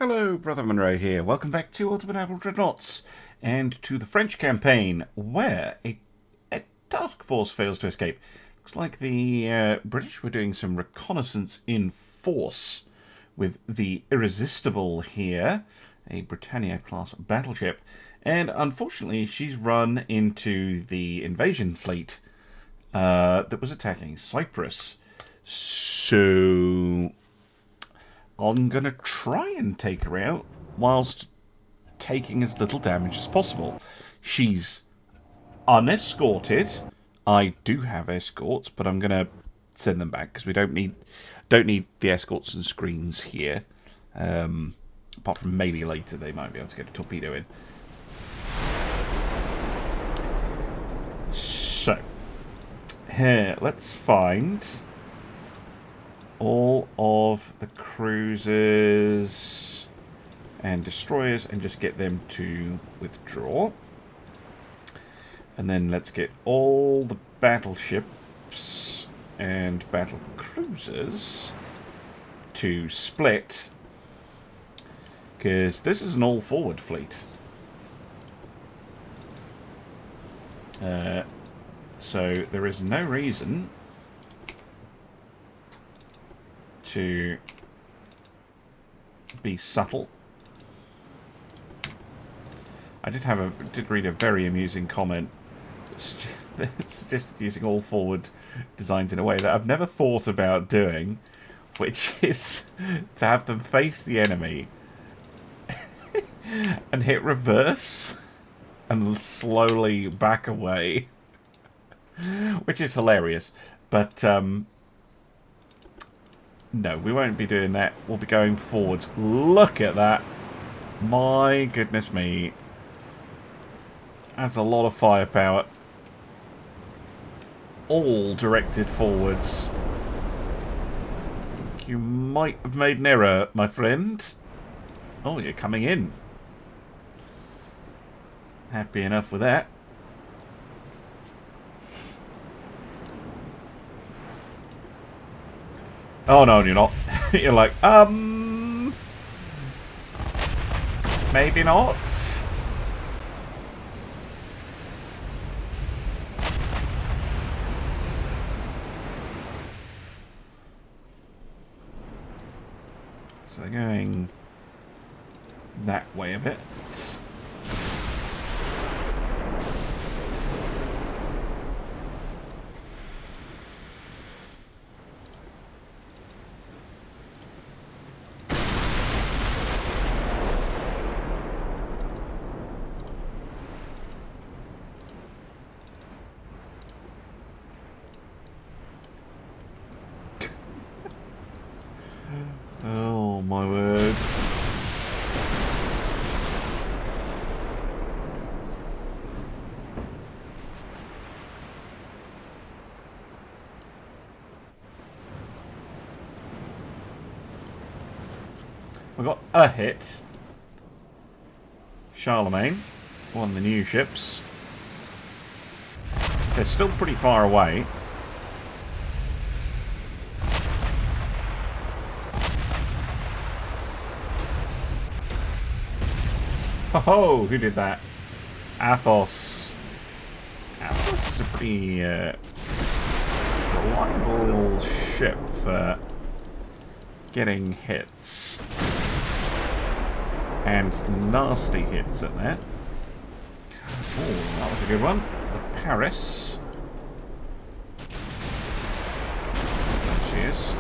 Hello, Brother Monroe here. Welcome back to Ultimate Naval Dreadnoughts and to the French campaign, where a task force fails to escape. Looks like the British were doing some reconnaissance in force with the Irresistible here, a Britannia-class battleship, and unfortunately she's run into the invasion fleet that was attacking Cyprus. So I'm going to try and take her out whilst taking as little damage as possible. She's unescorted. I do have escorts, but I'm going to send them back because we don't need the escorts and screens here. Apart from maybe later they might be able to get a torpedo in. So, here, let's find all of the cruisers and destroyers and just get them to withdraw. And then let's get all the battleships and battle cruisers to split, because this is an all-forward fleet. So there is no reason to be subtle. I did read a very amusing comment that suggested using all forward designs in a way that I've never thought about doing, which is to have them face the enemy and hit reverse and slowly back away, which is hilarious. But no, we won't be doing that. We'll be going forwards. Look at that. My goodness me. That's a lot of firepower. All directed forwards. You might have made an error, my friend. Oh, you're coming in. Happy enough with that. Oh, no, you're not. You're like, maybe not. So they're going that way a bit. Oh my word. We got a hit. Charlemagne, one of the new ships. They're still pretty far away. Oh, who did that? Athos. Athos is a pretty reliable little ship for getting hits. And nasty hits at that. Oh, that was a good one. The Paris. There she is.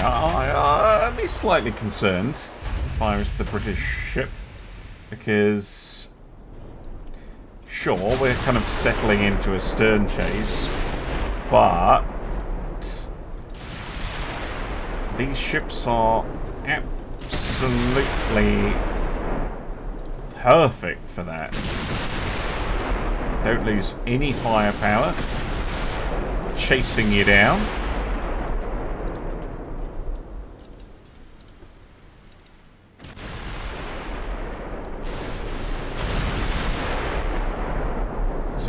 I'd be slightly concerned if I was the British ship, because sure, we're kind of settling into a stern chase, but these ships are absolutely perfect for that. Don't lose any firepower chasing you down.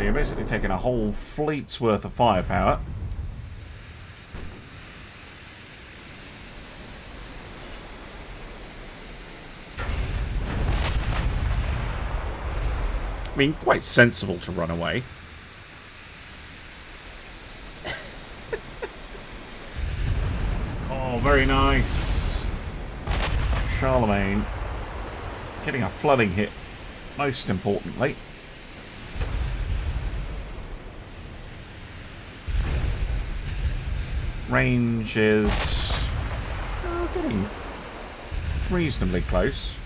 So you're basically taking a whole fleet's worth of firepower. I mean, quite sensible to run away. Oh, very nice. Charlemagne getting a flooding hit, most importantly. Range is getting reasonably close.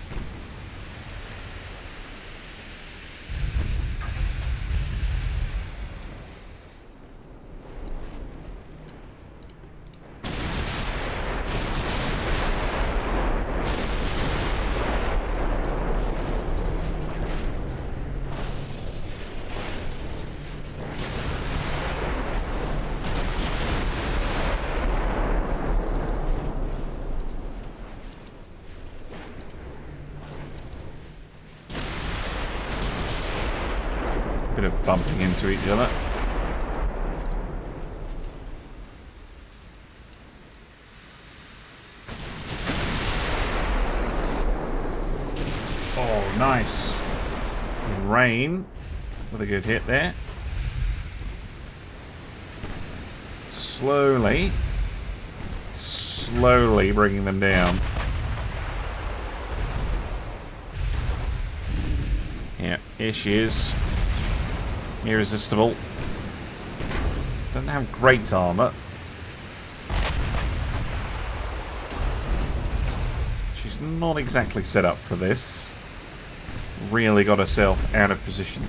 Bit of bumping into each other. Oh, nice. Rain with a good hit there. Slowly bringing them down. Yeah, here she is. Irresistible. Doesn't have great armor. She's not exactly set up for this. Really got herself out of position.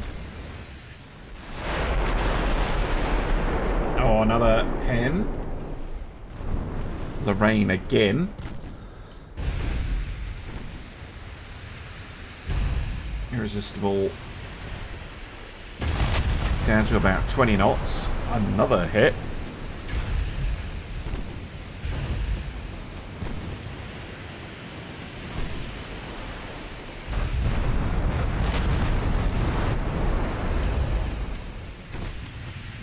Oh, another pen. Lorraine again. Irresistible. Down to about 20 knots. Another hit.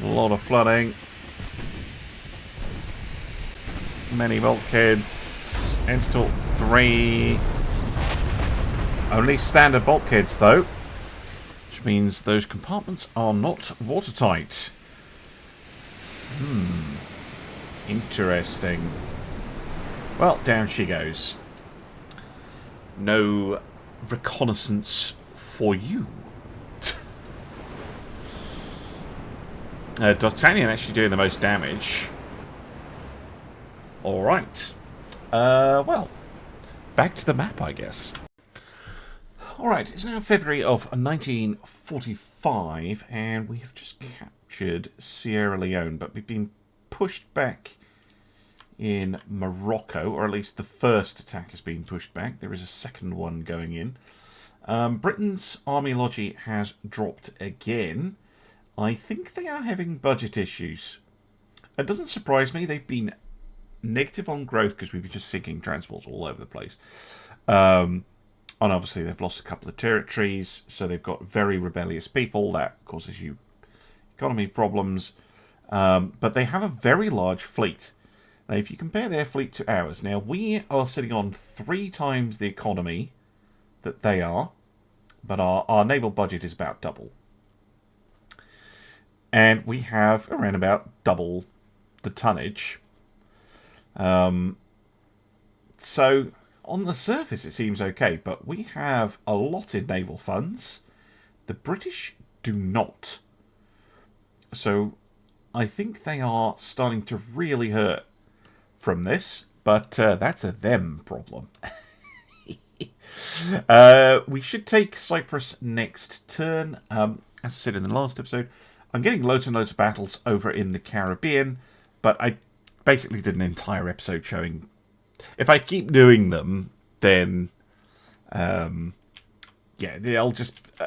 A lot of flooding. Many bulkheads. Enter 3. Only standard bulkheads though. Which means those compartments are not watertight. Interesting. Well, down she goes. No reconnaissance for you. D'Artagnan actually doing the most damage. Alright. Well, back to the map, I guess. Alright, it's now February of 1945, and we have just captured Sierra Leone, but we've been pushed back in Morocco, or at least the first attack has been pushed back. There is a second one going in. Britain's army logi has dropped again. I think they are having budget issues. It doesn't surprise me. They've been negative on growth because we've been just sinking transports all over the place. And obviously they've lost a couple of territories, so they've got very rebellious people. That causes you economy problems. But they have a very large fleet. Now, if you compare their fleet to ours, now we are sitting on 3 times the economy that they are, but our naval budget is about double. And we have around about double the tonnage. So, on the surface it seems okay, but we have a lot in naval funds. The British do not. So, I think they are starting to really hurt from this, but that's a them problem. We should take Cyprus next turn. As I said in the last episode, I'm getting loads and loads of battles over in the Caribbean, but I basically did an entire episode showing... If I keep doing them, then... yeah,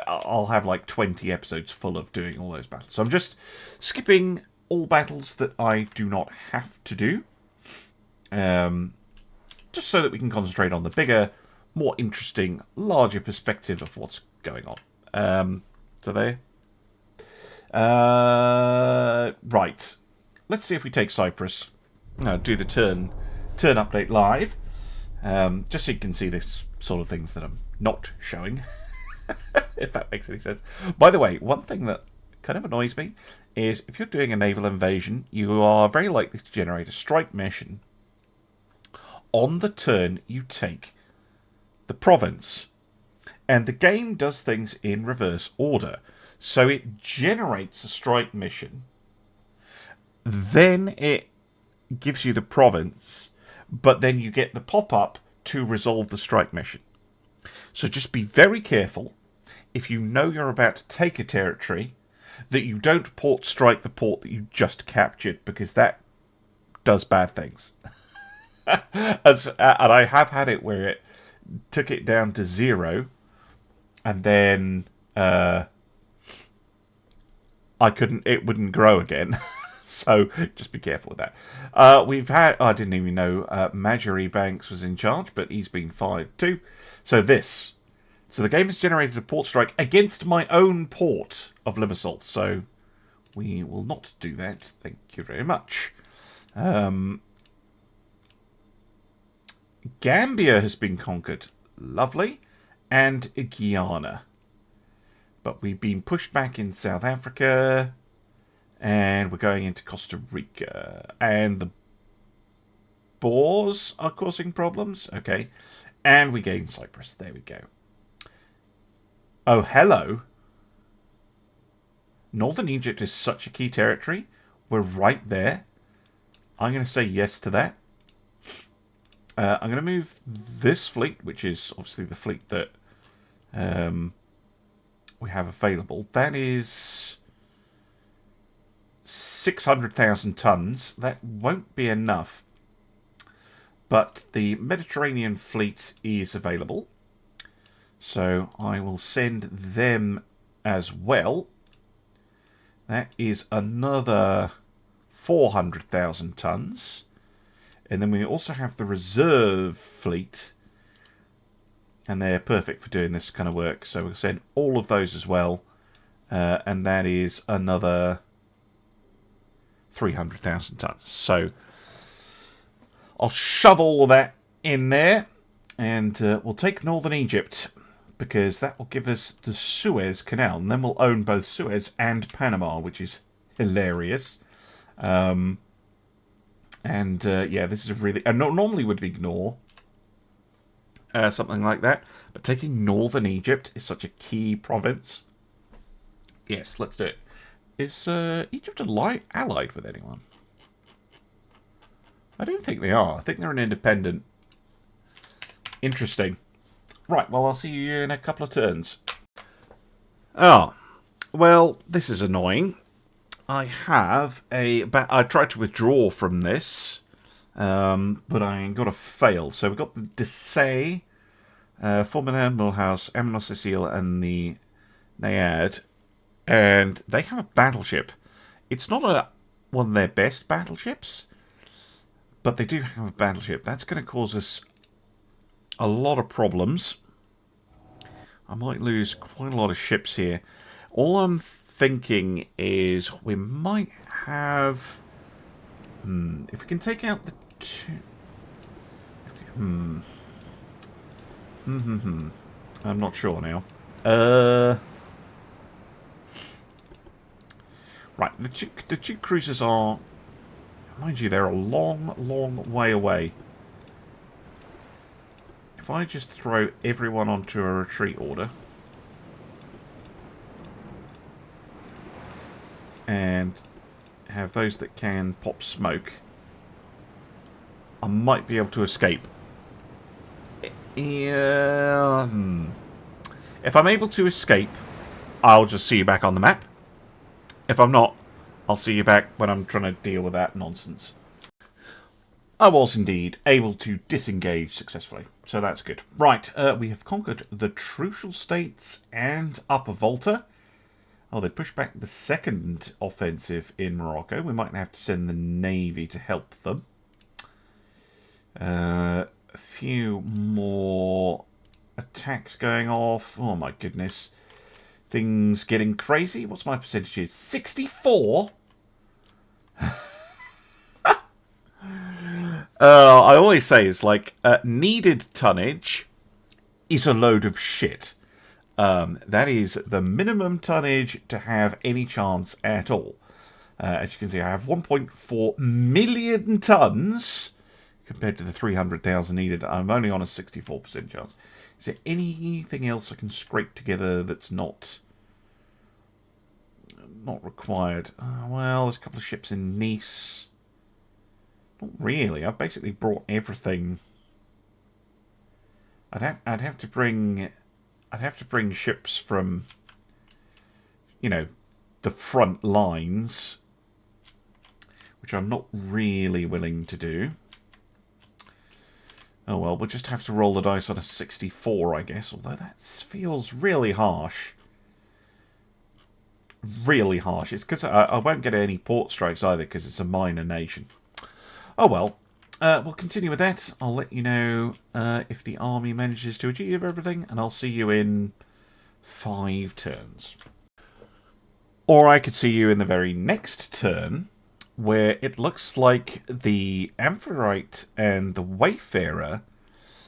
I'll have like 20 episodes full of doing all those battles. So I'm just skipping all battles that I do not have to do. Just so that we can concentrate on the bigger, more interesting, larger perspective of what's going on. So there. Right. Let's see if we take Cyprus. Do the turn update live. Just so you can see this sort of things that I'm not showing. If that makes any sense. By the way, one thing that kind of annoys me is if you're doing a naval invasion, you are very likely to generate a strike mission on the turn you take the province. And the game does things in reverse order. So it generates a strike mission, then it gives you the province, but then you get the pop-up to resolve the strike mission. So just be very careful if you know you're about to take a territory that you don't port strike the port that you just captured, because that does bad things. And I have had it where it took it down to 0, and then it wouldn't grow again. So just be careful with that. We've had, I didn't even know Marjorie Banks was in charge, but he's been fired too. So the game has generated a port strike against my own port of Limassol. So we will not do that. Thank you very much. Gambia has been conquered. Lovely. And Guyana. But we've been pushed back in South Africa. And we're going into Costa Rica. And the Boers are causing problems. Okay. And we gain Cyprus. There we go. Oh, hello. Northern Egypt is such a key territory. We're right there. I'm going to say yes to that. I'm going to move this fleet, which is obviously the fleet that we have available. That is 600,000 tons. That won't be enough. But the Mediterranean fleet is available. So I will send them as well. That is another 400,000 tons. And then we also have the reserve fleet. And they're perfect for doing this kind of work. So we'll send all of those as well. And that is another 300,000 tons. So I'll shove all of that in there. And we'll take Northern Egypt, because that will give us the Suez Canal. And then we'll own both Suez and Panama, which is hilarious. Yeah, this is a really... And normally would ignore something like that. But taking Northern Egypt is such a key province. Yes, let's do it. Is Egypt allied with anyone? I don't think they are. I think they're an independent. Interesting. Right, well, I'll see you in a couple of turns. Oh, well, this is annoying. I have I tried to withdraw from this, but I got a fail. So we've got the Decisive, Formula Mulhouse, Amnos Cecile, and the Naiad. And they have a battleship. It's not one of their best battleships, but they do have a battleship. That's going to cause us a lot of problems. I might lose quite a lot of ships here. All I'm thinking is we might have... if we can take out the two... I'm not sure now. Right, the two cruisers are... Mind you, they're a long, long way away. If I just throw everyone onto a retreat order... and have those that can pop smoke, I might be able to escape. Yeah. If I'm able to escape, I'll just see you back on the map. If I'm not, I'll see you back when I'm trying to deal with that nonsense. I was indeed able to disengage successfully, so that's good. Right, we have conquered the Trucial States and Upper Volta. Oh, they pushed back the second offensive in Morocco. We might have to send the Navy to help them. A few more attacks going off. Oh my goodness. things getting crazy. What's my percentage? 64? I always say it's like needed tonnage is a load of shit. That is the minimum tonnage to have any chance at all. As you can see, I have 1.4 million tons compared to the 300,000 needed. I'm only on a 64% chance. Is there anything else I can scrape together that's not required? Well, there's a couple of ships in Nice. Not really. I've basically brought everything. I'd have to bring ships from, you know, the front lines, which I'm not really willing to do. Oh well, we'll just have to roll the dice on a 64, I guess, although that feels really harsh. Really harsh. It's because I won't get any port strikes either, because it's a minor nation. Oh well. We'll continue with that. I'll let you know if the army manages to achieve everything, and I'll see you in 5 turns. Or I could see you in the very next turn, where it looks like the Amphitrite and the Wayfarer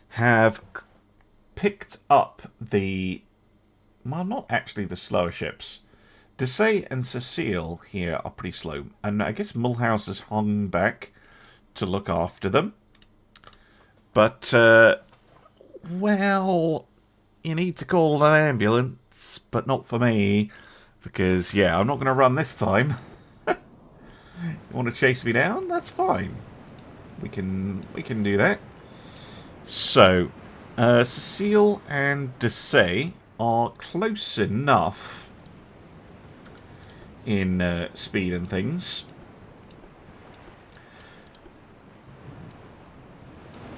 have picked up the... well, not actually the slower ships. Decisive and Cecile here are pretty slow, and I guess Mulhouse has hung back to look after them. But, well, you need to call an ambulance, but not for me, because, yeah, I'm not going to run this time. You want to chase me down? That's fine. We can do that. So, Cecile and Decisive are close enough in speed and things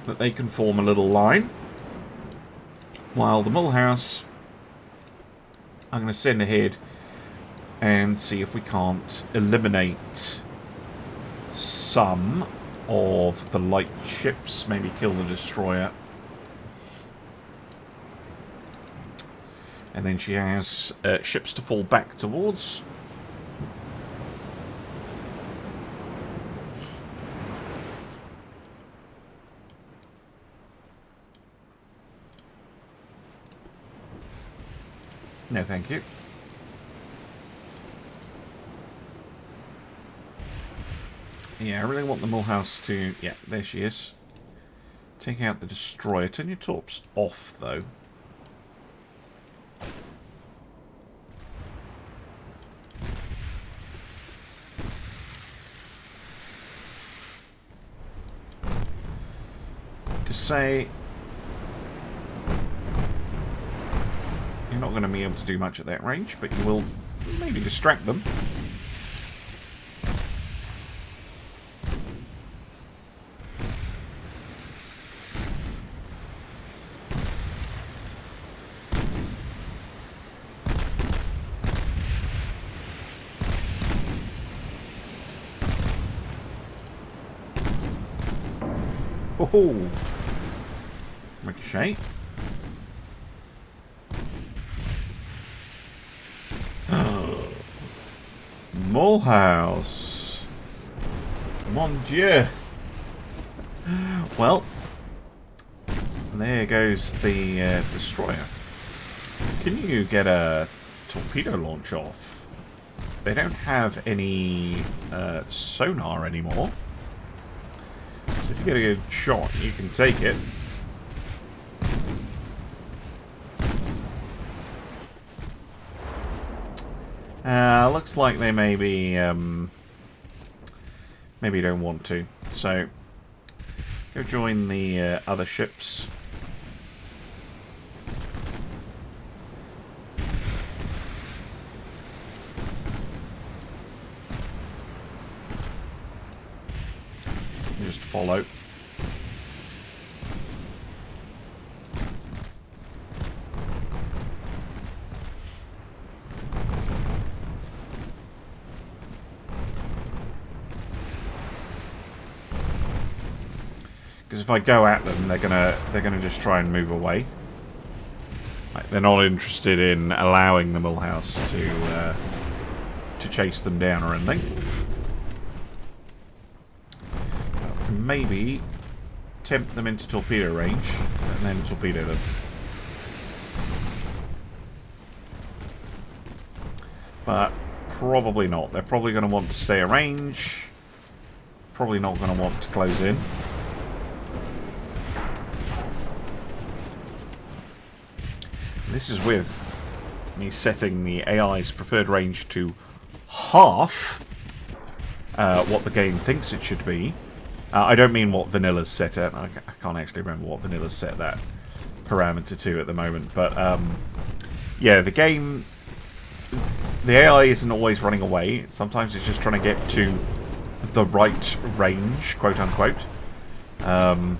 that they can form a little line, while the Mulhouse, I'm going to send ahead and see if we can't eliminate some of the light ships, maybe kill the destroyer. And then she has ships to fall back towards. No, thank you. Yeah, I really want the Mulhouse to... yeah, there she is. Take out the destroyer. Turn your torps off, though. To say... you're not going to be able to do much at that range, but you will maybe distract them. Oh, ricochet. Mulhouse. Mon Dieu. Well, there goes the destroyer. Can you get a torpedo launch off? They don't have any sonar anymore. So if you get a good shot, you can take it. Looks like they maybe don't want to. So go join the other ships. Just follow. Because if I go at them, they're gonna just try and move away. Like, they're not interested in allowing the Millhouse to chase them down or anything. Maybe tempt them into torpedo range and then torpedo them. But probably not. They're probably going to want to stay at range. Probably not going to want to close in. This is with me setting the AI's preferred range to half what the game thinks it should be. I don't mean what Vanilla's set at. I can't actually remember what Vanilla's set that parameter to at the moment. But yeah, the game, the AI isn't always running away. Sometimes it's just trying to get to the right range, quote unquote. And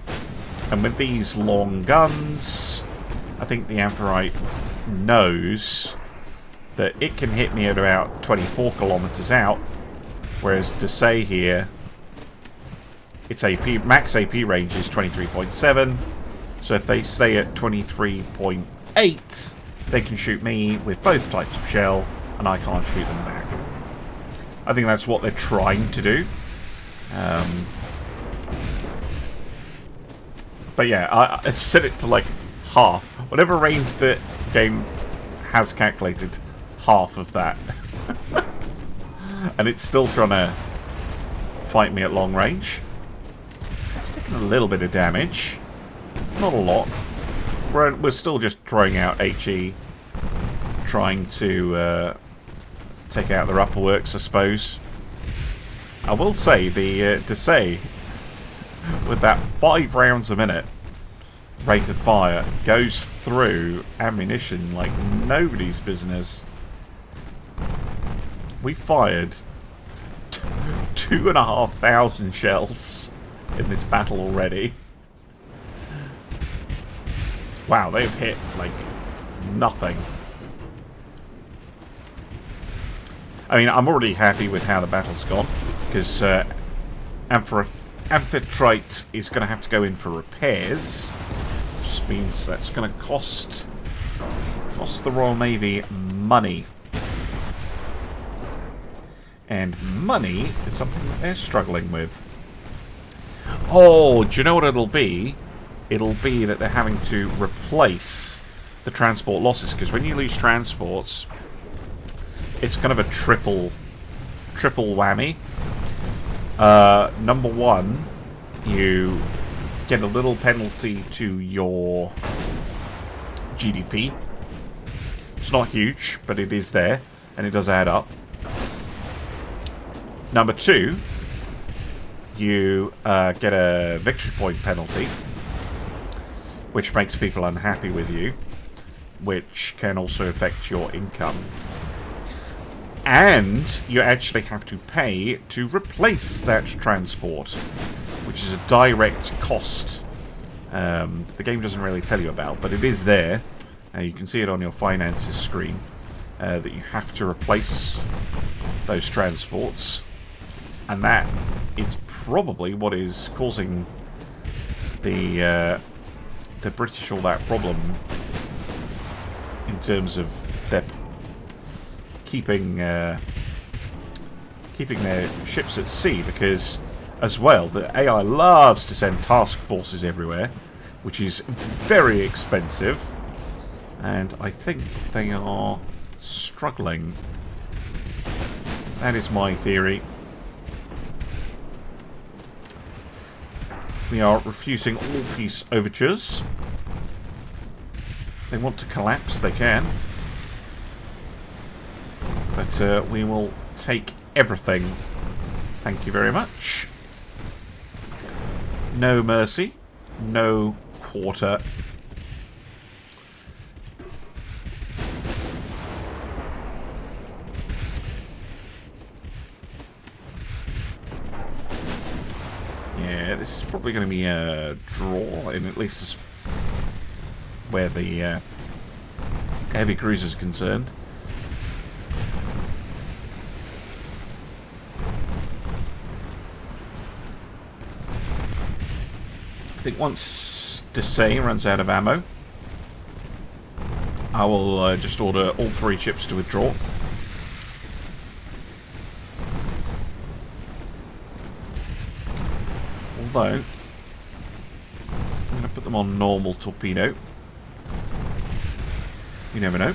with these long guns, I think the Amphitrite knows that it can hit me at about 24 kilometers out, whereas Decisive here, its max AP range is 23.7. So if they stay at 23.8, they can shoot me with both types of shell, and I can't shoot them back. I think that's what they're trying to do. But yeah, I've set it to like half. Whatever range the game has calculated, half of that. And it's still trying to fight me at long range. It's taking a little bit of damage. Not a lot. We're still just throwing out HE. Trying to take out their upper works, I suppose. I will say, the Decisive, with that 5 rounds a minute rate of fire, goes through ammunition like nobody's business. We fired 2,500 shells in this battle already. Wow, they've hit like nothing. I mean, I'm already happy with how the battle's gone, because Amphitrite is going to have to go in for repairs, which means that's going to cost the Royal Navy money. And money is something that they're struggling with. Oh, do you know what it'll be? It'll be that they're having to replace the transport losses, because when you lose transports, it's kind of a triple whammy. Number one, you get a little penalty to your GDP. It's not huge, but it is there, and it does add up. Number two, you get a victory point penalty, which makes people unhappy with you, which can also affect your income. And you actually have to pay to replace that transport, which is a direct cost. The game doesn't really tell you about, but it is there. You can see it on your finances screen, that you have to replace those transports. And that is probably what is causing the British all that problem in terms of their keeping their ships at sea, because as well the AI loves to send task forces everywhere, which is very expensive, and I think they are struggling. That is my theory. We are refusing all peace overtures. If they want to collapse, they can. But we will take everything. Thank you very much. No mercy. No quarter. Yeah, this is probably going to be a draw, and at least as where the heavy cruiser is concerned. I think once Decisive runs out of ammo, I will just order all 3 ships to withdraw. Although, I'm going to put them on normal torpedo. You never know.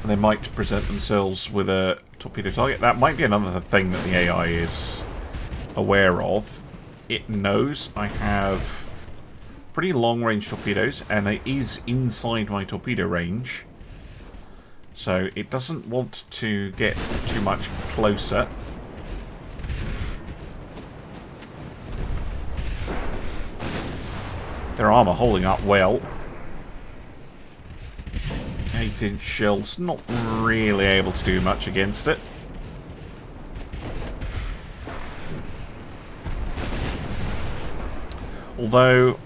They might present themselves with a torpedo target. That might be another thing that the AI is aware of. It knows I have pretty long-range torpedoes, and it is inside my torpedo range. So it doesn't want to get too much closer. Their armour holding up well. 8-inch shells, not really able to do much against it. Although,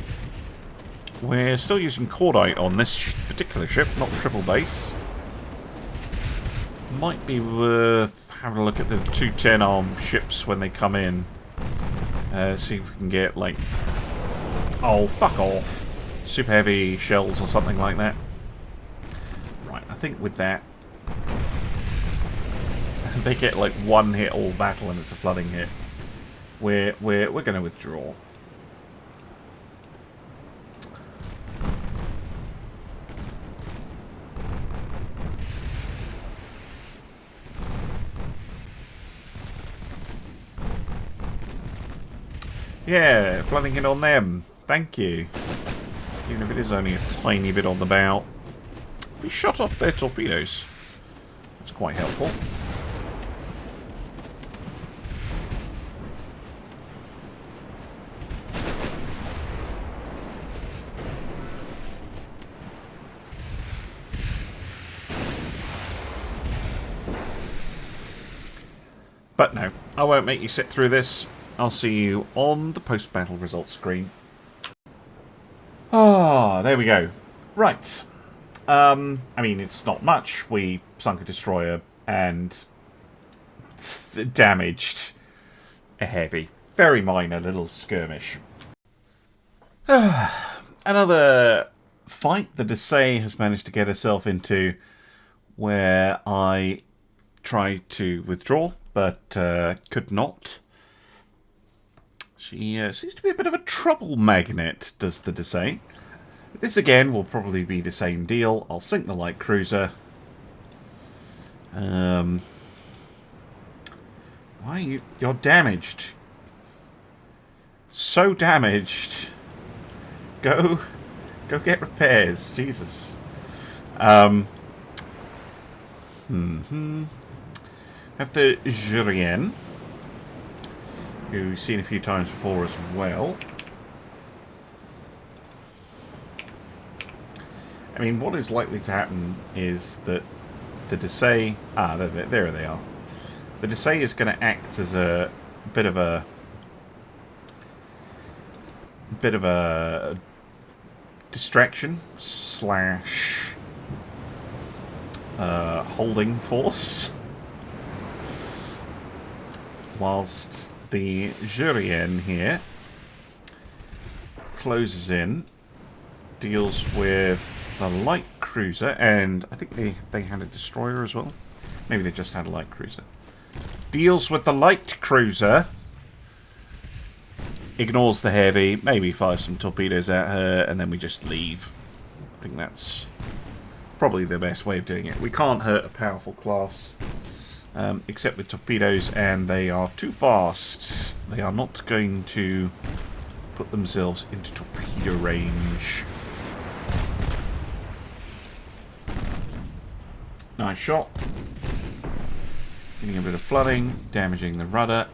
we're still using cordite on this particular ship, not triple base. Might be worth having a look at the 2 10-arm ships when they come in. See if we can get, like... Oh, fuck off. Super heavy shells or something like that. I think with that, they get like 1 hit all battle and it's a flooding hit. We're going to withdraw. Yeah, flooding hit on them. Thank you. Even if it is only a tiny bit on the bow. We shot off their torpedoes. That's quite helpful. But no, I won't make you sit through this. I'll see you on the post-battle results screen. Ah, there we go. Right. I mean, it's not much. We sunk a destroyer and damaged a heavy. Very minor little skirmish. Another fight the Decisive has managed to get herself into, where I tried to withdraw, but could not. She seems to be a bit of a trouble magnet, does the Decisive. This again will probably be the same deal. I'll sink the light cruiser. Why are you... You're damaged. So damaged. Go get repairs. Jesus. Have the Adrien, who we've seen a few times before as well. I mean, what is likely to happen is that the Decisive... Ah, there they are. The Decisive is going to act as a bit of a distraction slash holding force, whilst the Adrien here closes in, deals with the light cruiser, and I think they had a destroyer as well. Maybe they just had a light cruiser. Deals with the light cruiser, ignores the heavy, maybe fires some torpedoes at her, and then we just leave. I think that's probably the best way of doing it. We can't hurt a powerful class, except with torpedoes, and they are too fast. They are not going to put themselves into torpedo range. Nice shot. Getting a bit of flooding, damaging the rudder.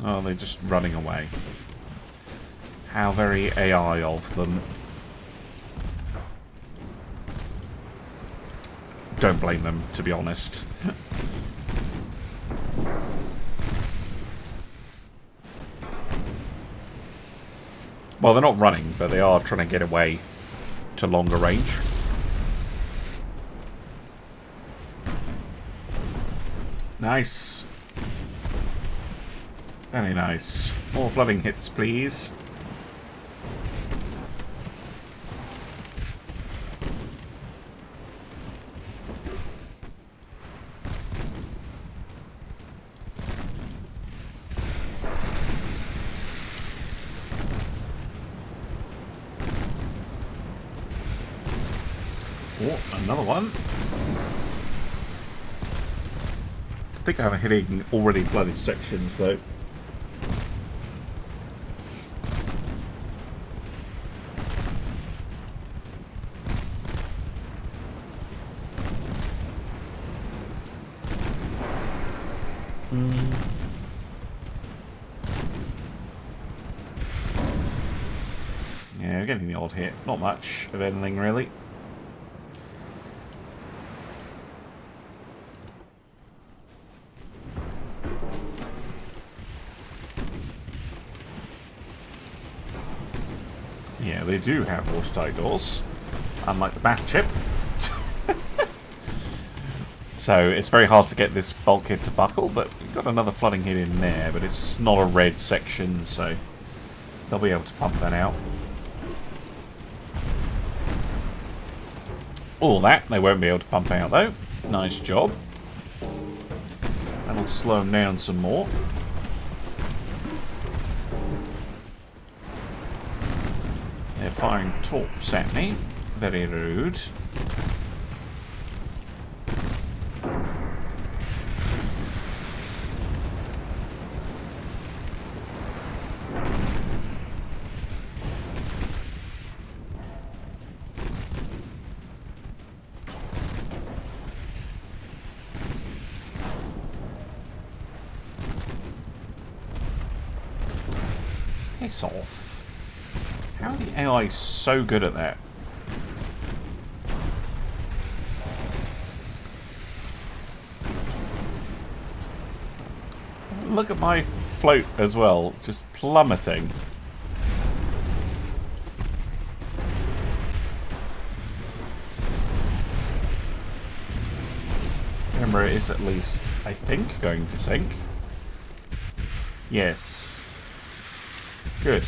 Oh, they're just running away. How very AI of them. Don't blame them, to be honest. Well, they're not running, but they are trying to get away to longer range. Nice. Very nice. More flooding hits, please. Oh, another one. I think I'm hitting already flooded sections, though. Yeah, we're getting the odd hit. Not much of anything, really. Yeah, they do have watertight doors, unlike the battleship. So it's very hard to get this bulkhead to buckle, but we've got another flooding hit in there, but it's not a red section, so they'll be able to pump that out. All that they won't be able to pump out, though. Nice job. That'll slow them down some more. They're firing torps at me. Very rude. Piss off. How are the AI so good at that? Look at my float as well, just plummeting. Remember, it is at least, I think, going to sink. Yes. Good.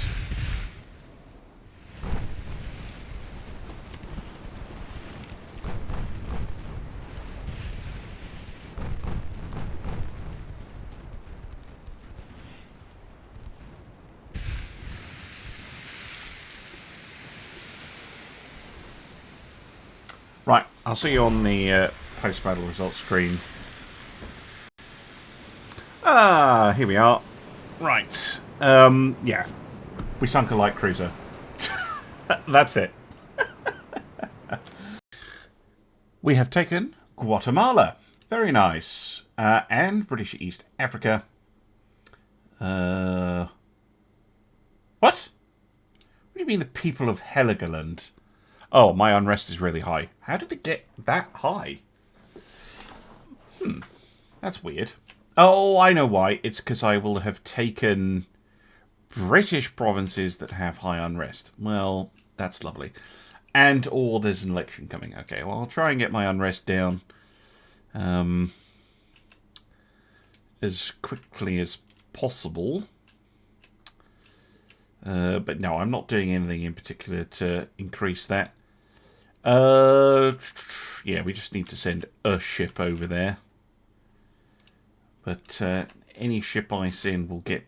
Right, I'll see you on the post-battle results screen. Ah, here we are. Right. Yeah. We sunk a light cruiser. That's it. We have taken Guatemala. Very nice. And British East Africa. What? What do you mean the people of Heligoland? Oh, my unrest is really high. How did it get that high? That's weird. Oh, I know why. It's because I will have taken British provinces that have high unrest. Well, that's lovely. And or there's an election coming. Okay, well, I'll try and get my unrest down as quickly as possible. But no, I'm not doing anything in particular to increase that. Yeah, we just need to send a ship over there. But any ship I send will get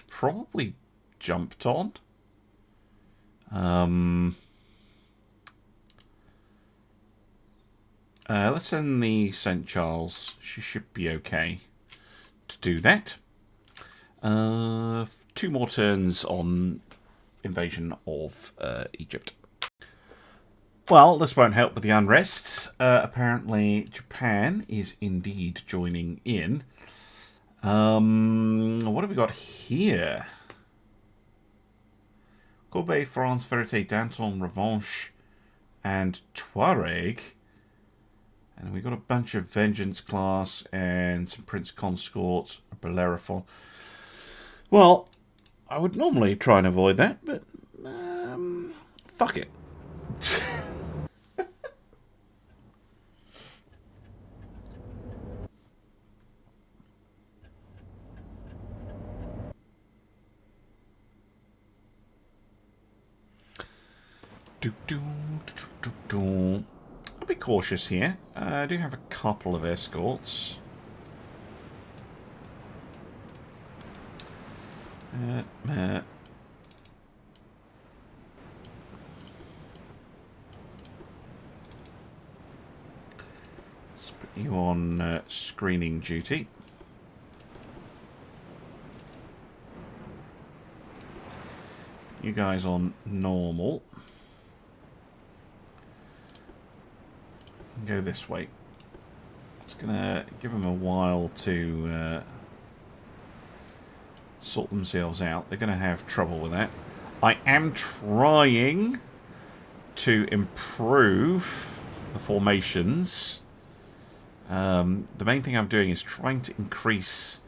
probably jumped on. Let's send the St. Charles. She should be okay to do that. 2 more turns on invasion of Egypt. Well, this won't help with the unrest. Apparently, Japan is indeed joining in. What have we got here? Kobe, France, Verite, Danton, Revanche, and Tuareg. And we got a bunch of Vengeance class and some Prince Consorts, a Bellerophon. Well, I would normally try and avoid that, but Fuck it. I'll be cautious here. I do have a couple of escorts. Let's put you on screening duty. You guys on normal. Go this way. It's gonna give them a while to sort themselves out. They're gonna have trouble with that. I am trying to improve the formations. The main thing I'm doing is trying to increase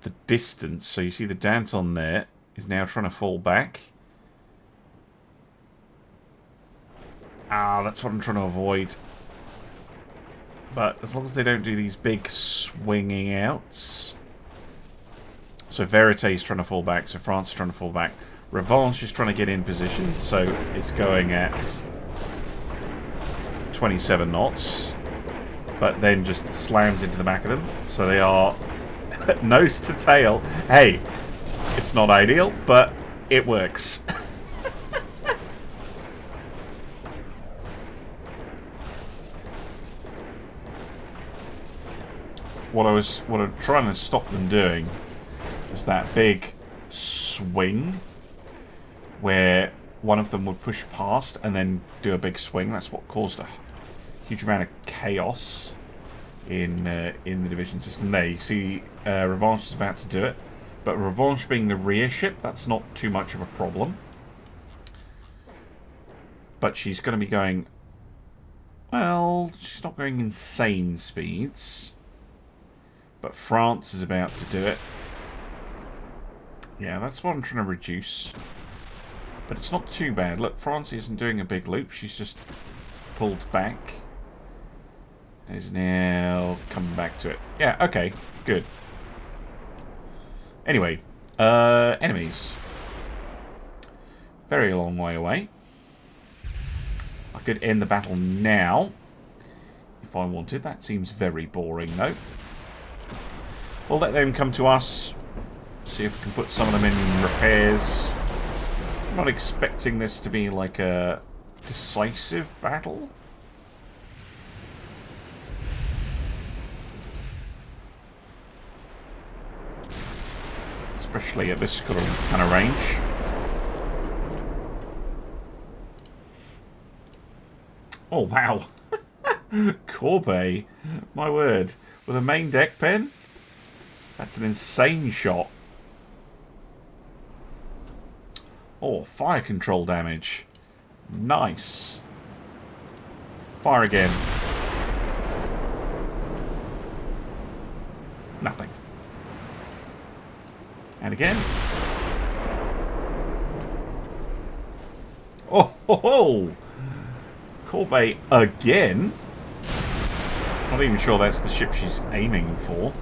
the distance. So you see the Danton there is now trying to fall back. Ah, that's what I'm trying to avoid. But as long as they don't do these big swinging outs. So Verite is trying to fall back, so France is trying to fall back. Revanche is trying to get in position, so it's going at 27 knots. But then just slams into the back of them. So they are nose to tail. Hey, it's not ideal, but it works. What I'm trying to stop them doing was that big swing where one of them would push past and then do a big swing. That's what caused a huge amount of chaos in the division system. There, you see Revanche is about to do it, but Revanche being the rear ship, that's not too much of a problem. But she's going to be going... Well, she's not going insane speeds. But France is about to do it. Yeah, that's what I'm trying to reduce. But it's not too bad. Look, France isn't doing a big loop. She's just pulled back. And is now coming back to it. Yeah, okay. Good. Anyway. Enemies. Very long way away. I could end the battle now. If I wanted. That seems very boring, though. We'll let them come to us. See if we can put some of them in repairs. I'm not expecting this to be like a decisive battle. Especially at this kind of range. Oh, wow. Corbe. My word. With a main deck pen? That's an insane shot. Oh, fire control damage. Nice. Fire again. Nothing. And again. Oh, ho, ho. Corbe again. Not even sure that's the ship she's aiming for.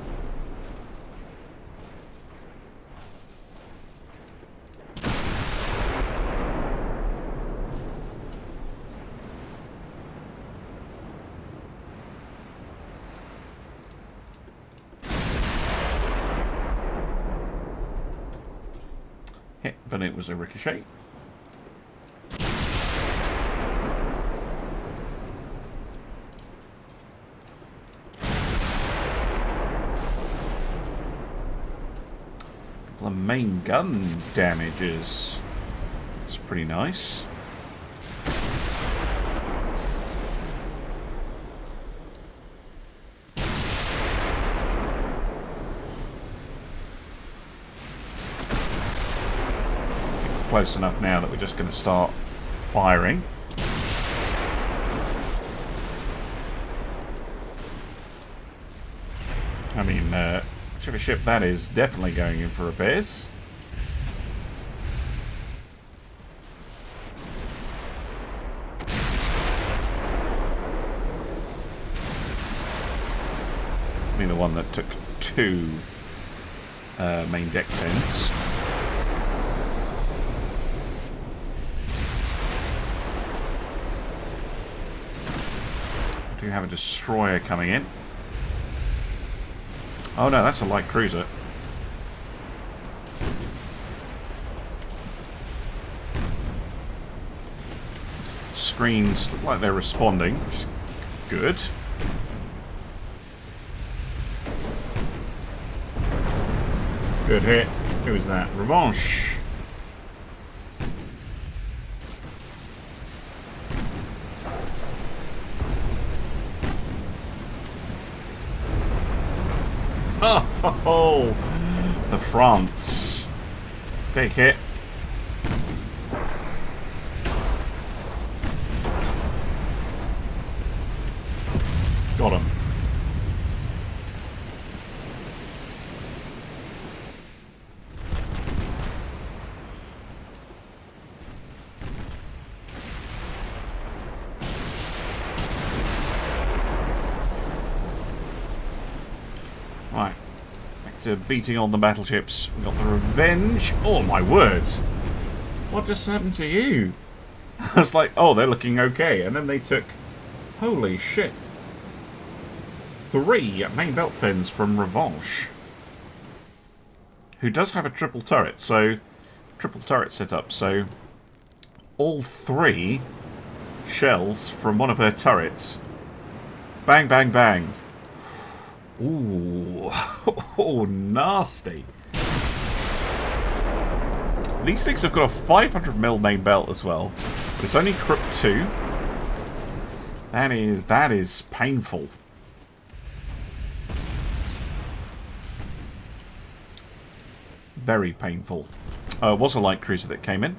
But it was a ricochet. The main gun damages. It's pretty nice. Close enough now that we're just going to start firing. I mean, whichever ship that is, definitely going in for repairs. Be the one that took 2 main deck pins. Do have a destroyer coming in. Oh no, that's a light cruiser. Screens look like they're responding, which is good. Good hit. Who is that? Revanche. Oh, the France. Big hit. Got him. Right. Back to beating on the battleships. We got the Revenge. Oh my word. What just happened to you? I was like, oh, they're looking okay. And then they took... Holy shit. 3 main belt pins from Revanche, who does have a triple turret setup, so all 3 shells from one of her turrets. Bang, bang, bang. Ooh. Oh, nasty. These things have got a 500mm main belt as well, but it's only Crook 2. That is painful. Very painful. It was a light cruiser that came in.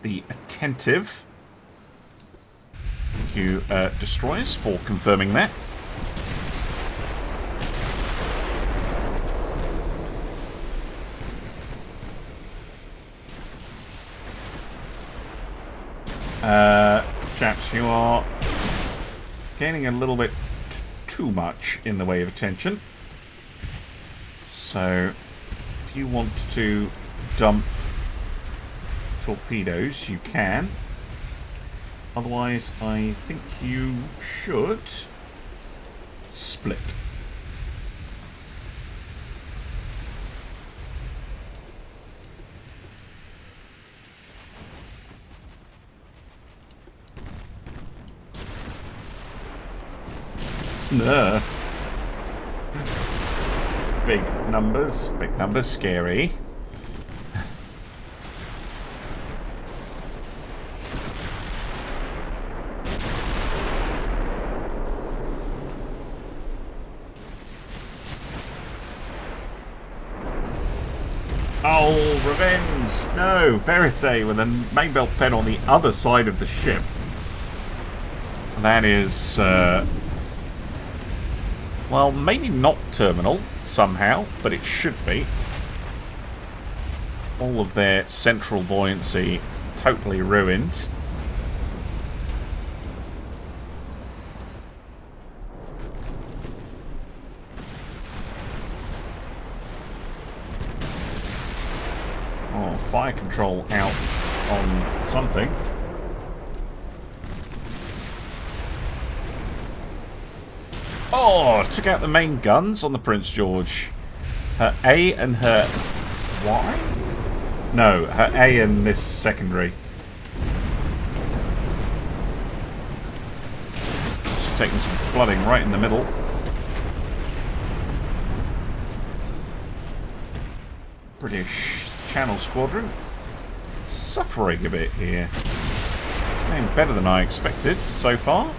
The Attentive. Thank you, Destroyers, for confirming that. Chaps, you are gaining a little bit too much in the way of attention. So... if you want to dump torpedoes, you can. Otherwise, I think you should split. Nah. Big numbers, scary. Oh, Revenge! No, Verite with a main belt pen on the other side of the ship. That is, well, maybe not terminal. Somehow, but it should be. All of their central buoyancy totally ruined. Oh, fire control out on something. Oh, took out the main guns on the Prince George. Her A and her Y? No, her A and this secondary. She's taking some flooding right in the middle. British Channel Squadron suffering a bit here. Playing better than I expected so far.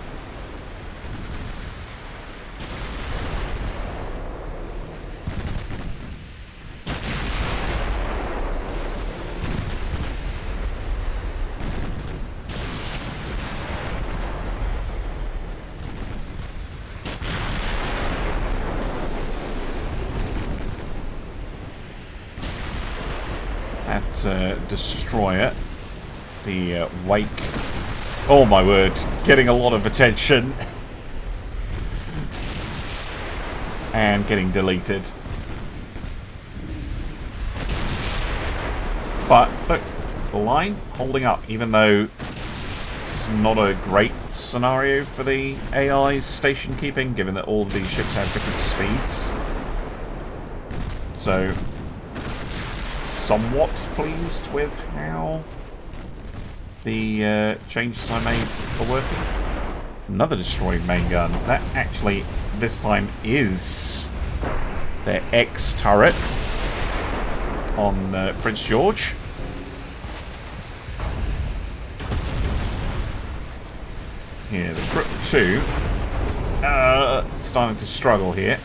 Destroyer, the Wake. Oh my word, getting a lot of attention. and getting deleted. But, look, the line holding up, even though it's not a great scenario for the AI's station keeping, given that all of these ships have different speeds. So, somewhat pleased with how the changes I made are working. Another destroyed main gun. That actually, this time, is their X turret on Prince George. Here, the Crook 2 starting to struggle here.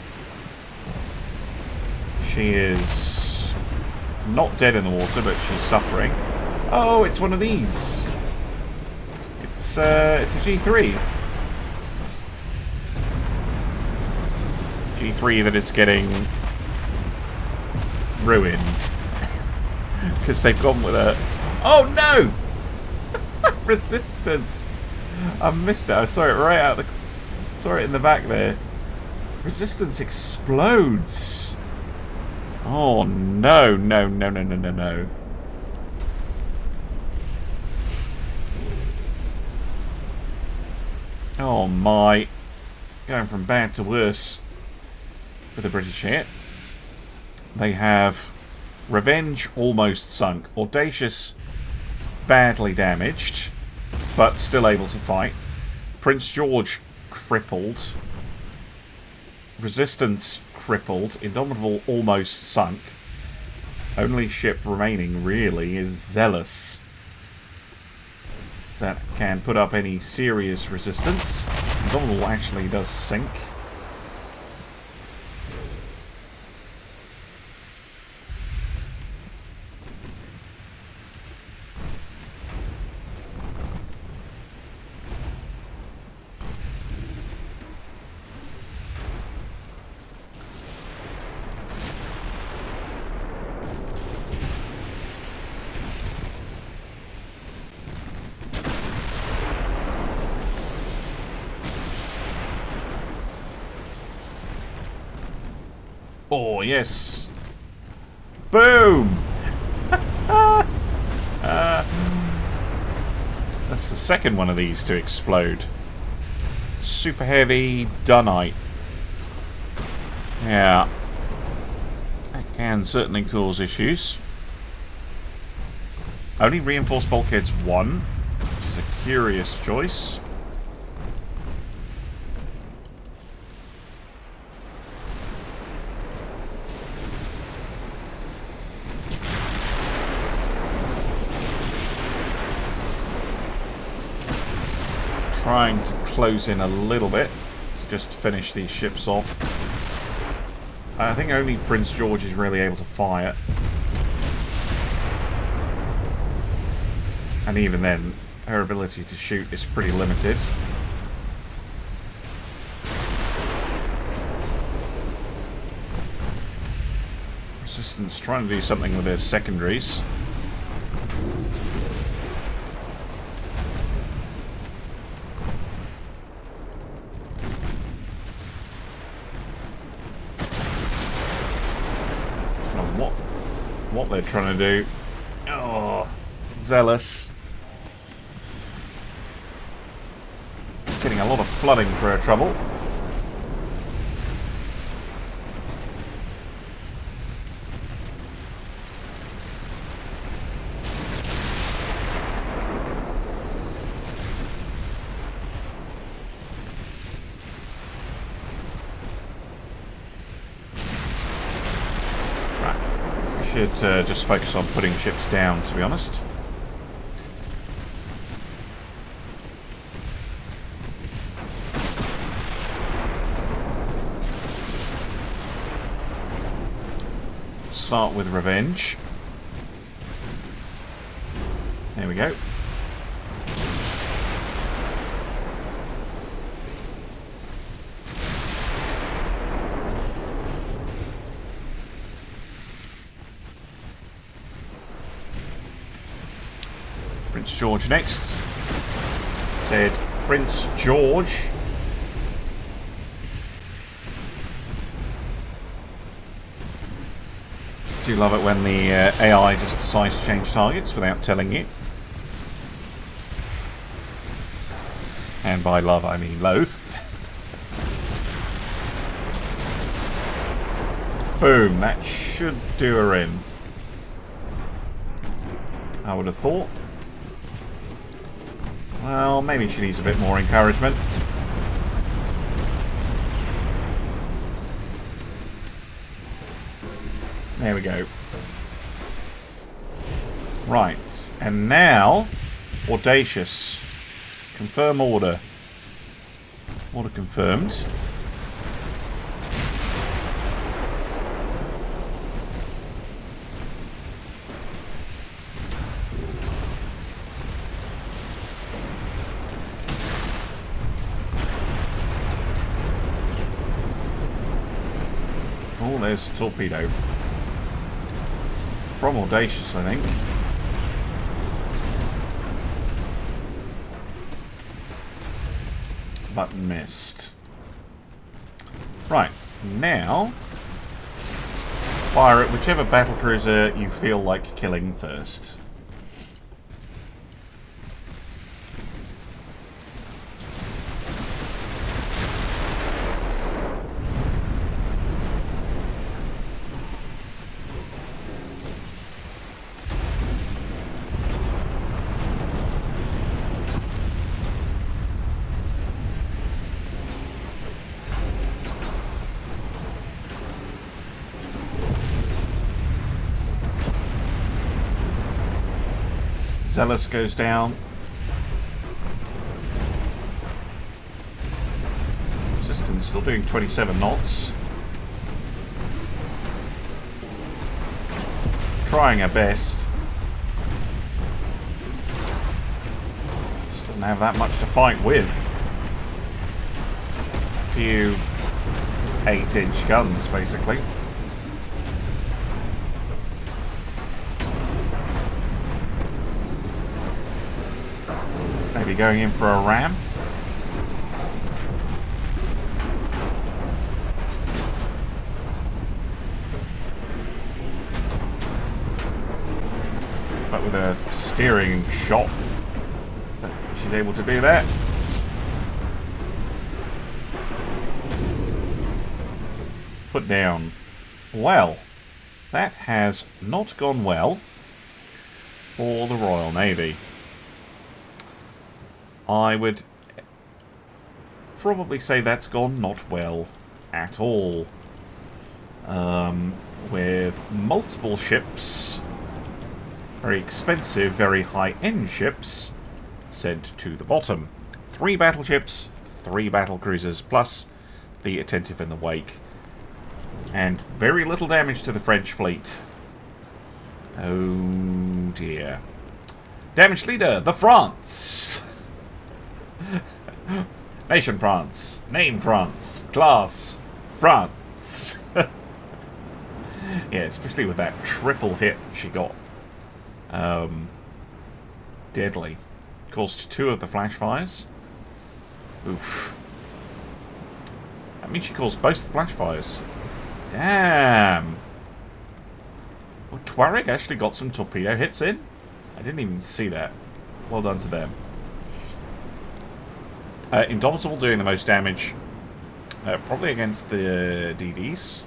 She is not dead in the water, but she's suffering. Oh, it's one of these. It's a G3. G3 that is getting ruined because they've gone with a. Oh no! Resistance. I missed it. I saw it right out the. Saw it in the back there. Resistance explodes. Oh no! No! No! No! No! No! No! Oh my! Going from bad to worse for the British here. They have Revenge almost sunk, Audacious badly damaged, but still able to fight. Prince George crippled. Resistance crippled. Indomitable almost sunk. Only ship remaining really is Zealous. That can put up any serious resistance. Indomitable actually does sink. Oh, yes. Boom! That's the second one of these to explode. Super heavy Dunite. Yeah. That can certainly cause issues. Only reinforced bulkheads 1, which is a curious choice. Trying to close in a little bit to just finish these ships off. I think only Prince George is really able to fire. And even then, her ability to shoot is pretty limited. Resistance trying to do something with their secondaries. What they're trying to do. Oh, Zealous. Getting a lot of flooding for her trouble. Should just focus on putting ships down, to be honest. Start with Revenge. There we go. Prince George next. Said Prince George. Do love it when the AI just decides to change targets without telling you. And by love, I mean loathe. Boom, that should do her in. I would have thought. Well, maybe she needs a bit more encouragement. There we go. Right, and now, Audacious. Confirm order. Order confirmed. Oh, there's a torpedo. From Audacious, I think. But missed. Right, now fire at whichever battlecruiser you feel like killing first. Zealous goes down. Resistance still doing 27 knots. Trying her best. Just doesn't have that much to fight with. A few 8-inch guns, basically. Maybe going in for a ram. But with a steering shot, she's able to do that. Put down. Well, that has not gone well for the Royal Navy. I would probably say that's gone not well at all. With multiple ships, very expensive, very high-end ships, sent to the bottom. 3 battleships, 3 battlecruisers, plus the Attentive in the wake. And very little damage to the French fleet. Oh dear. Damage leader, the France! Nation France. Name France. Class France. Yeah, especially with that triple hit she got. Deadly. Caused 2 of the flash fires. Oof. That means she caused both the flash fires. Damn. Well, Tuareg actually got some torpedo hits in. I didn't even see that. Well done to them. Indomitable doing the most damage. Probably against the DDs,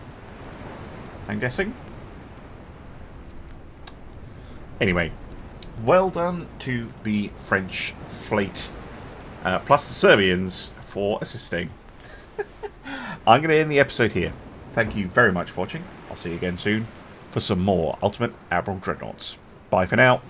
I'm guessing. Anyway, well done to the French fleet. Plus the Serbians for assisting. I'm going to end the episode here. Thank you very much for watching. I'll see you again soon for some more Ultimate Admiral Dreadnoughts. Bye for now.